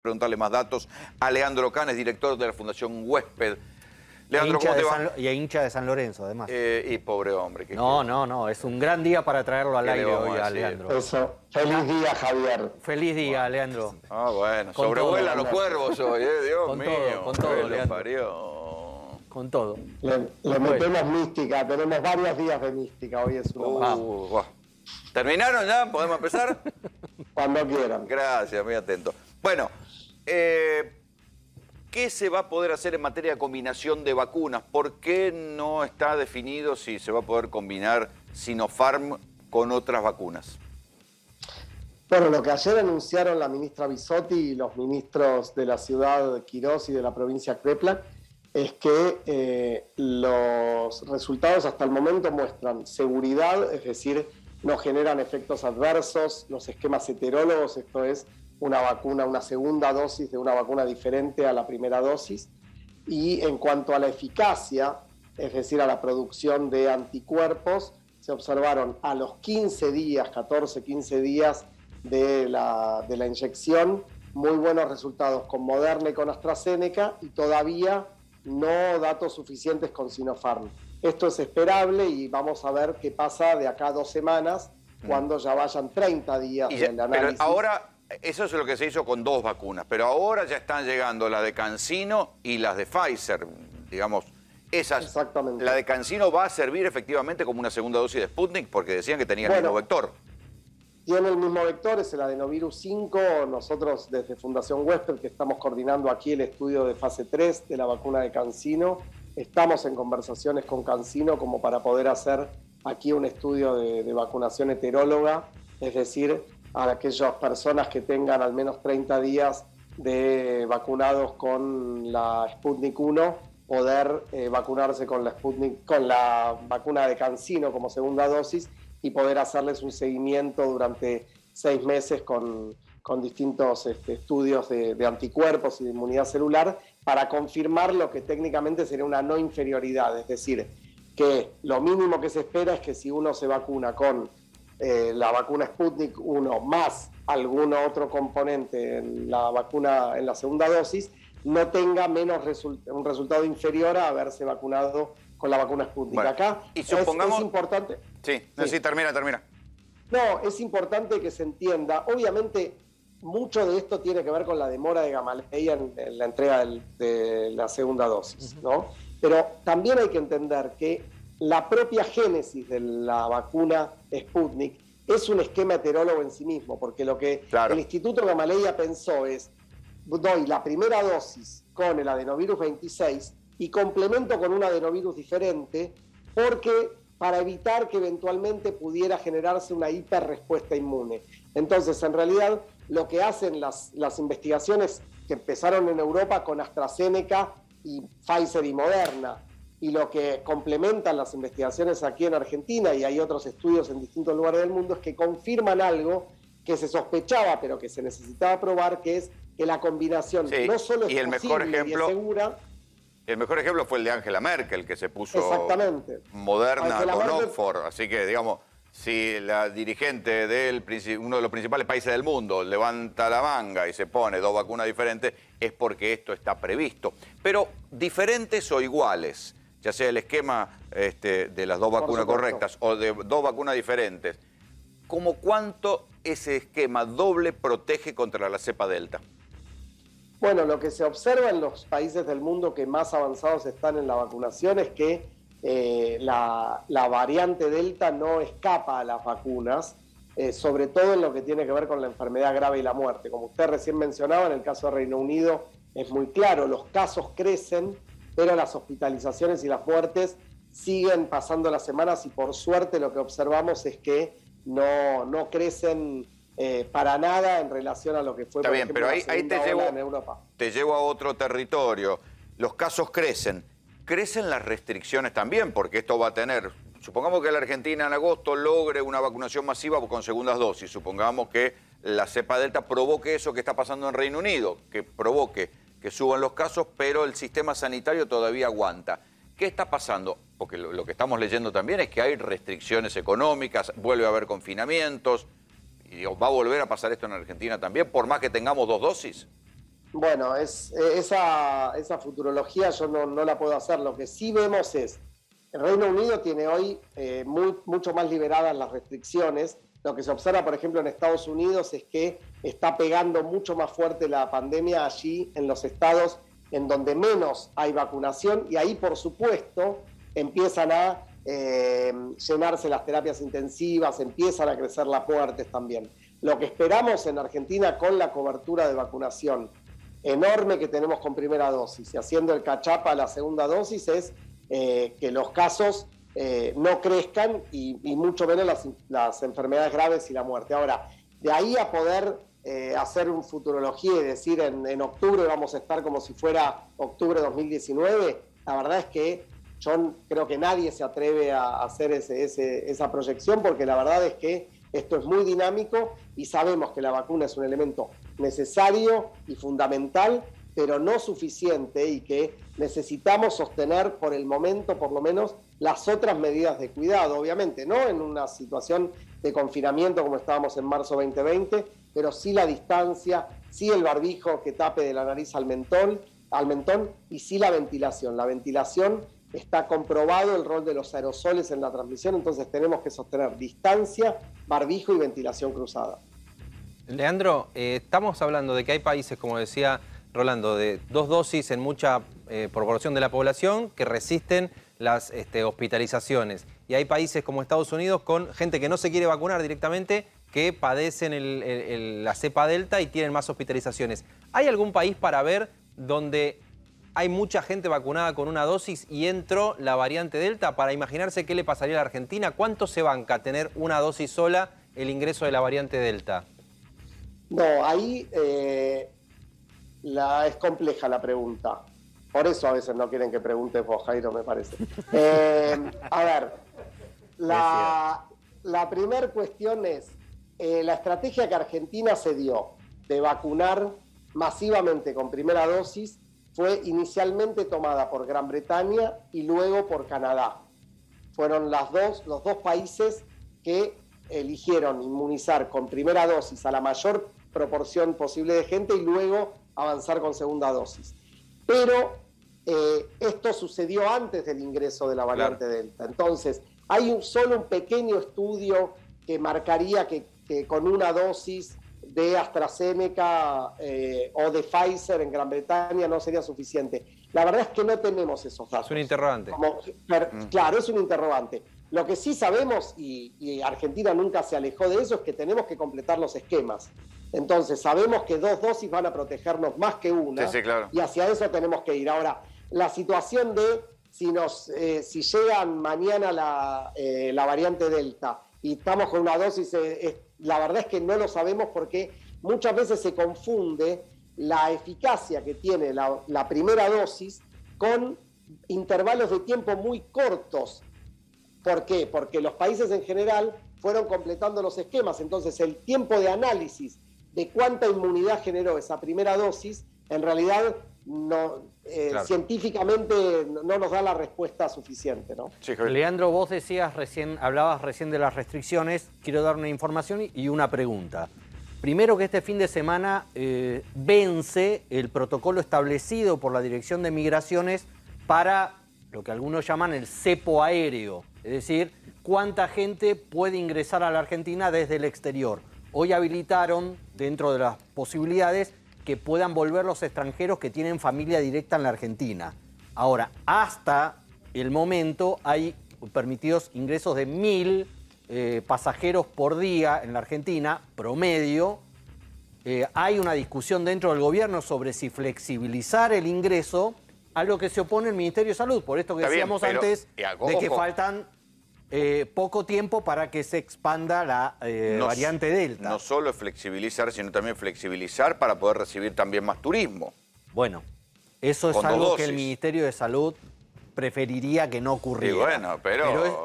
Preguntarle más datos a Leandro Canes, director de la Fundación Huésped. Leandro, ¿cómo te va? Y hincha de San Lorenzo, además. Y pobre hombre. No, es un gran día para traerlo al aire hoy a Leandro. Eso, feliz día, Javier. Feliz día, Leandro. Ah, bueno, Con sobrevuela todo, los cuervos hoy, Dios con mío. todo, con todo, Leandro. Parió. Con todo. Le metemos mística, tenemos varios días de mística, hoy es una más. ¿Terminaron ya? ¿Podemos empezar? Cuando quieran. Gracias, muy atento. Bueno, ¿qué se va a poder hacer en materia de combinación de vacunas? ¿Por qué no está definido si se va a poder combinar Sinopharm con otras vacunas? Bueno, lo que ayer anunciaron la ministra Bisotti y los ministros de la ciudad de Quirós y de la provincia de Clepla es que los resultados hasta el momento muestran seguridad, es decir, no generan efectos adversos, los esquemas heterólogos, esto es, una vacuna, una segunda dosis de una vacuna diferente a la primera dosis. Y en cuanto a la eficacia, es decir, a la producción de anticuerpos, se observaron a los 15 días, 14, 15 días de la inyección, muy buenos resultados con Moderna y con AstraZeneca y todavía no datos suficientes con Sinopharm. Esto es esperable y vamos a ver qué pasa de acá a 2 semanas, cuando ya vayan 30 días del análisis. Pero ahora, eso es lo que se hizo con 2 vacunas, pero ahora ya están llegando las de CanSino y las de Pfizer, digamos. Esas, exactamente. ¿La de CanSino va a servir efectivamente como una segunda dosis de Sputnik? Porque decían que tenía el mismo vector. Tiene el mismo vector, es el adenovirus 5. Nosotros desde Fundación Huésped, que estamos coordinando aquí el estudio de fase 3 de la vacuna de CanSino, estamos en conversaciones con CanSino como para poder hacer aquí un estudio de vacunación heteróloga, es decir, a aquellas personas que tengan al menos 30 días de vacunados con la Sputnik 1, poder vacunarse con la Sputnik, con la vacuna de CanSino como segunda dosis y poder hacerles un seguimiento durante 6 meses con distintos estudios de anticuerpos y de inmunidad celular para confirmar lo que técnicamente sería una no inferioridad, es decir, que lo mínimo que se espera es que si uno se vacuna con la vacuna Sputnik 1 más algún otro componente en la vacuna en la segunda dosis, no tenga un resultado inferior a haberse vacunado con la vacuna Sputnik. Bueno, acá y supongamos... es importante... Sí, termina. No, es importante que se entienda, obviamente mucho de esto tiene que ver con la demora de Gamaleya en la entrega de la segunda dosis, ¿no? Pero también hay que entender que la propia génesis de la vacuna Sputnik es un esquema heterólogo en sí mismo, porque lo que el Instituto Gamaleya pensó es, doy la primera dosis con el adenovirus 26 y complemento con un adenovirus diferente, porque para evitar que eventualmente pudiera generarse una hiperrespuesta inmune. Entonces, en realidad, lo que hacen las investigaciones que empezaron en Europa con AstraZeneca y Pfizer y Moderna, y lo que complementan las investigaciones aquí en Argentina, y hay otros estudios en distintos lugares del mundo, es que confirman algo que se sospechaba, pero que se necesitaba probar, que es que la combinación no solo es posible y es segura. El mejor ejemplo fue el de Angela Merkel, que se puso Moderna Angela con Merkel. Oxford. Así que, digamos, si la dirigente de uno de los principales países del mundo levanta la manga y se pone 2 vacunas diferentes, es porque esto está previsto. Pero diferentes o iguales, ya sea el esquema de las 2 vacunas correctas o de 2 vacunas diferentes, ¿cómo cuánto ese esquema doble protege contra la cepa Delta? Bueno, lo que se observa en los países del mundo que más avanzados están en la vacunación es que la variante Delta no escapa a las vacunas, sobre todo en lo que tiene que ver con la enfermedad grave y la muerte. Como usted recién mencionaba, en el caso de Reino Unido es muy claro, los casos crecen, pero las hospitalizaciones y las muertes siguen pasando las semanas y por suerte lo que observamos es que no crecen para nada en relación a lo que fue, por ejemplo, pero ahí en Europa. Te llevo a otro territorio. Los casos crecen. Crecen las restricciones también, porque esto va a tener... Supongamos que la Argentina en agosto logre una vacunación masiva con segundas dosis. Supongamos que la cepa Delta provoque eso que está pasando en Reino Unido, que provoque que suban los casos, pero el sistema sanitario todavía aguanta. ¿Qué está pasando? Porque lo que estamos leyendo también es que hay restricciones económicas, vuelve a haber confinamientos... ¿Y va a volver a pasar esto en Argentina también, por más que tengamos 2 dosis? Bueno, esa futurología yo no la puedo hacer. Lo que sí vemos es, el Reino Unido tiene hoy mucho más liberadas las restricciones. Lo que se observa, por ejemplo, en Estados Unidos es que está pegando mucho más fuerte la pandemia allí en los estados en donde menos hay vacunación, y ahí, por supuesto, empiezan a llenarse las terapias intensivas, empiezan a crecer las muertes también. Lo que esperamos en Argentina con la cobertura de vacunación enorme que tenemos con primera dosis y haciendo el catch-up a la segunda dosis es que los casos no crezcan y mucho menos las enfermedades graves y la muerte. Ahora, de ahí a poder hacer un futurología y decir en octubre vamos a estar como si fuera octubre de 2019, la verdad es que yo creo que nadie se atreve a hacer esa proyección, porque la verdad es que esto es muy dinámico y sabemos que la vacuna es un elemento necesario y fundamental, pero no suficiente, y que necesitamos sostener por el momento, por lo menos, las otras medidas de cuidado. Obviamente, no en una situación de confinamiento como estábamos en marzo 2020, pero sí la distancia, sí el barbijo que tape de la nariz al mentón, y sí la ventilación. La ventilación está comprobado el rol de los aerosoles en la transmisión, entonces tenemos que sostener distancia, barbijo y ventilación cruzada. Leandro, estamos hablando de que hay países, como decía Rolando, de 2 dosis en mucha proporción de la población que resisten las hospitalizaciones. Y hay países como Estados Unidos con gente que no se quiere vacunar directamente, que padecen la cepa delta y tienen más hospitalizaciones. ¿Hay algún país para ver donde hay mucha gente vacunada con una dosis y entró la variante delta? Para imaginarse qué le pasaría a la Argentina, ¿cuánto se banca tener una dosis sola el ingreso de la variante delta? No, ahí es compleja la pregunta. Por eso a veces no quieren que preguntes vos, Jairo, me parece. A ver, la primera cuestión es, la estrategia que Argentina se dio de vacunar masivamente con primera dosis fue inicialmente tomada por Gran Bretaña y luego por Canadá. Fueron los dos países que eligieron inmunizar con primera dosis a la mayor proporción posible de gente y luego avanzar con segunda dosis. Pero esto sucedió antes del ingreso de la variante Delta. Entonces, hay solo un pequeño estudio que marcaría que con una dosis de AstraZeneca o de Pfizer en Gran Bretaña no sería suficiente. La verdad es que no tenemos esos datos. Es un interrogante. Claro, es un interrogante. Lo que sí sabemos, y Argentina nunca se alejó de eso, es que tenemos que completar los esquemas. Entonces, sabemos que 2 dosis van a protegernos más que una, sí, claro. Y hacia eso tenemos que ir. Ahora, la situación de si llegan mañana la variante Delta y estamos con una dosis, la verdad es que no lo sabemos, porque muchas veces se confunde la eficacia que tiene la primera dosis con intervalos de tiempo muy cortos. ¿Por qué? Porque los países en general fueron completando los esquemas, entonces el tiempo de análisis de cuánta inmunidad generó esa primera dosis, en realidad no, claro, científicamente no nos da la respuesta suficiente, ¿no? Sí, Leandro, vos hablabas recién de las restricciones. Quiero dar una información y una pregunta. Primero, que este fin de semana vence el protocolo establecido por la Dirección de Migraciones para lo que algunos llaman el cepo aéreo, es decir, cuánta gente puede ingresar a la Argentina desde el exterior. Hoy habilitaron, dentro de las posibilidades, que puedan volver los extranjeros que tienen familia directa en la Argentina. Ahora, hasta el momento hay permitidos ingresos de 1.000 pasajeros por día en la Argentina, promedio. Hay una discusión dentro del gobierno sobre si flexibilizar el ingreso, a lo que se opone el Ministerio de Salud, por esto que decíamos antes, de que faltan poco tiempo para que se expanda la variante Delta. No solo flexibilizar, sino también flexibilizar para poder recibir también más turismo. Bueno, eso es algo que el Ministerio de Salud preferiría que no ocurriera. Y bueno, pero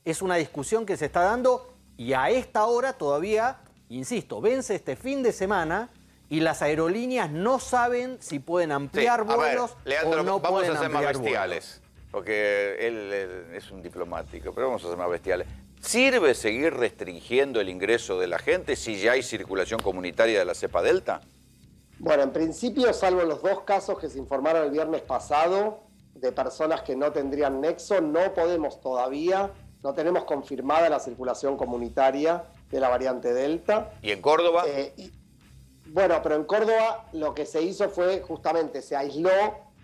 es una discusión que se está dando, y a esta hora todavía, insisto, vence este fin de semana y las aerolíneas no saben si pueden ampliar vuelos, Leandro, o no vamos pueden a ser más ampliar bestiales. vuelos. Porque él es un diplomático, pero vamos a ser más bestiales. ¿Sirve seguir restringiendo el ingreso de la gente si ya hay circulación comunitaria de la cepa Delta? Bueno, en principio, salvo los 2 casos que se informaron el viernes pasado de personas que no tendrían nexo, no podemos todavía, no tenemos confirmada la circulación comunitaria de la variante Delta. ¿Y en Córdoba? Bueno, pero en Córdoba lo que se hizo fue justamente, se aisló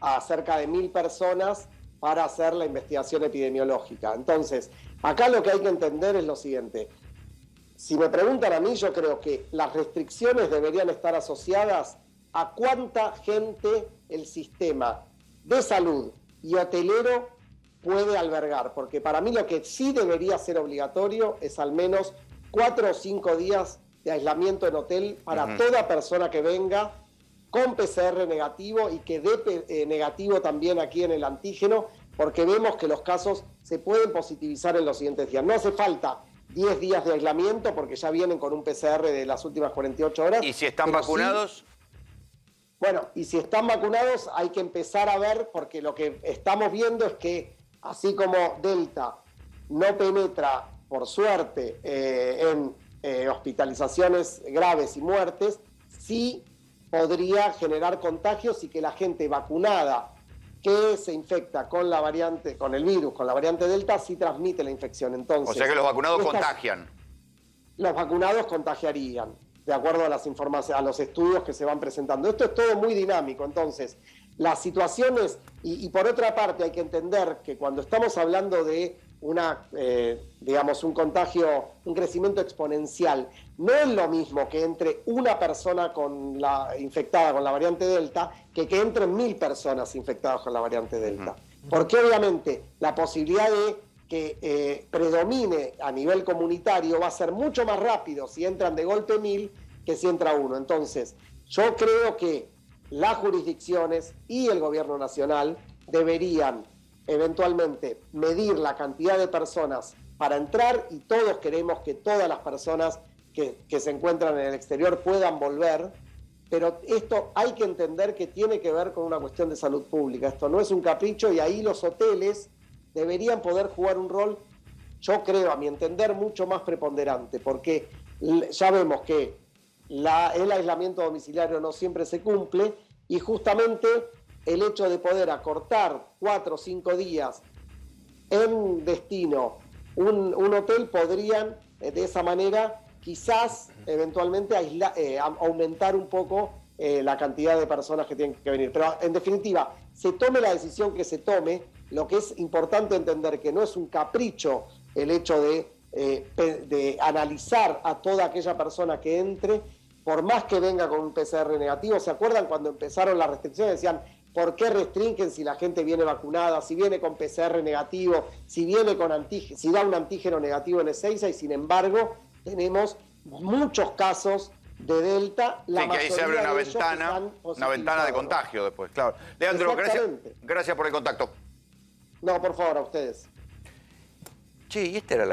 a cerca de 1000 personas para hacer la investigación epidemiológica. Entonces, acá lo que hay que entender es lo siguiente. Si me preguntan a mí, yo creo que las restricciones deberían estar asociadas a cuánta gente el sistema de salud y hotelero puede albergar, porque para mí lo que sí debería ser obligatorio es al menos 4 o 5 días de aislamiento en hotel para toda persona que venga con PCR negativo y que dé negativo también aquí en el antígeno, porque vemos que los casos se pueden positivizar en los siguientes días. No hace falta 10 días de aislamiento porque ya vienen con un PCR de las últimas 48 horas. ¿Y si están vacunados? Sí, bueno, y si están vacunados hay que empezar a ver, porque lo que estamos viendo es que así como Delta no penetra, por suerte, en hospitalizaciones graves y muertes, sí podría generar contagios y que la gente vacunada que se infecta con la variante, con el virus, con la variante Delta, sí transmite la infección. Entonces, o sea que los vacunados contagian. Los vacunados contagiarían, de acuerdo a las informaciones, a los estudios que se van presentando. Esto es todo muy dinámico. Entonces, las situaciones, y por otra parte hay que entender que cuando estamos hablando de digamos, un contagio, un crecimiento exponencial, no es lo mismo que entre una persona infectada con la variante Delta que entren 1000 personas infectadas con la variante Delta. Porque obviamente la posibilidad de que predomine a nivel comunitario va a ser mucho más rápido si entran de golpe 1000 que si entra uno. Entonces, yo creo que las jurisdicciones y el gobierno nacional deberían eventualmente medir la cantidad de personas para entrar, y todos queremos que todas las personas que se encuentran en el exterior puedan volver, pero esto hay que entender que tiene que ver con una cuestión de salud pública. Esto no es un capricho, y ahí los hoteles deberían poder jugar un rol, yo creo, a mi entender, mucho más preponderante, porque ya vemos que el aislamiento domiciliario no siempre se cumple, y justamente el hecho de poder acortar 4 o 5 días en destino un hotel, podrían de esa manera quizás eventualmente aumentar un poco la cantidad de personas que tienen que venir. Pero en definitiva, se tome la decisión que se tome, lo que es importante entender que no es un capricho el hecho de analizar a toda aquella persona que entre, por más que venga con un PCR negativo. ¿Se acuerdan cuando empezaron las restricciones? Decían, ¿por qué restringen si la gente viene vacunada, si viene con PCR negativo, si viene con si da un antígeno negativo en Ezeiza? Y sin embargo, tenemos muchos casos de Delta. Sí, que ahí se abre una ventana de contagio después, claro. Leandro, gracias por el contacto. No, por favor, a ustedes. Che, y esta era la